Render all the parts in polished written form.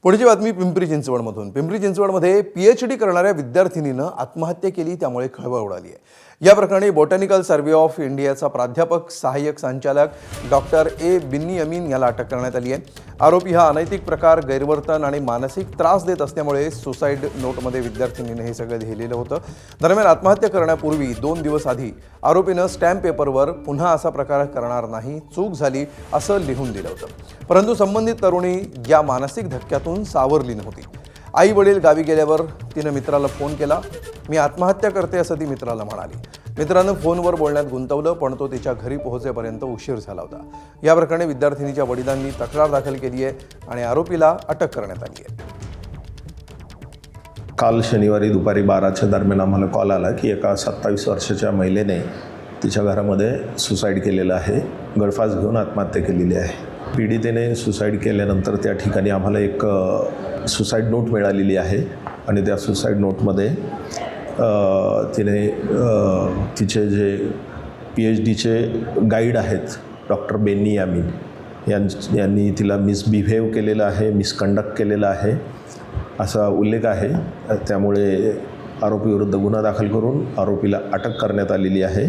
पुढची बातमी पिंपरी चिंचवडमधून। पिंपरी चिंचवडमध्ये पीएचडी करणाऱ्या विद्यार्थिनीनं आत्महत्या केली, त्यामुळे खळबळ उडाली आहे। या प्रकरणी बॉटॅनिकल सर्व्हे ऑफ इंडियाचा प्राध्यापक सहाय्यक संचालक डॉक्टर ए बिन्नीयामीन याला अटक करण्यात आली आहे। आरोपी हा अनैतिक प्रकार, गैरवर्तन आणि मानसिक त्रास देत असल्यामुळे सुसाईड नोटमध्ये विद्यार्थिनीने हे सगळं लिहिलेलं होतं। दरम्यान आत्महत्या करण्यापूर्वी 2 दिवस आधी आरोपीनं स्टॅम्प पेपरवर पुन्हा असा प्रकार करणार नाही, चूक झाली असं लिहून दिलं होतं। परंतु संबंधित तरुणी या मानसिक धक्क्यातून सावरली नव्हती। आई वडील गावी गेल्यावर तिनं मित्राला फोन केला। मी आत्महत्या करते असं ती मित्राला म्हणाली। मित्रानं फोनवर बोलण्यात गुंतवलं, पण तो तिच्या घरी पोहोचेपर्यंत उशीर झाला होता। या प्रकरणी विद्यार्थिनीच्या वडिलांनी तक्रार दाखल केली आहे आणि आरोपीला अटक करण्यात आली आहे। काल शनिवारी दुपारी 12च्या दरम्यान आम्हाला कॉल आला की एका 27 वर्षाच्या महिलेने तिच्या घरामध्ये सुसाईड केलेलं आहे, गळफास घेऊन आत्महत्या केलेली आहे। पीडितेने सुसाईड केल्यानंतर त्या ठिकाणी आम्हाला एक सुसाईड नोट मिळालेली आहे आणि त्या सुसाईड नोटमध्ये तिने तिचे जे PhDचे गाईड आहेत डॉक्टर बेन्नीयामीन यांनी तिला मिसबिहेव केलेलं आहे, मिसकंडक्ट केलेला आहे असा उल्लेख आहे। त्यामुळे आरोपीविरुद्ध गुन्हा दाखल करून आरोपीला अटक करण्यात आलेली आहे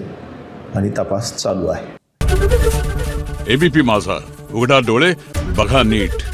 आणि तपास चालू आहे। ABP माझा, उघडा डोळे बघा नीट।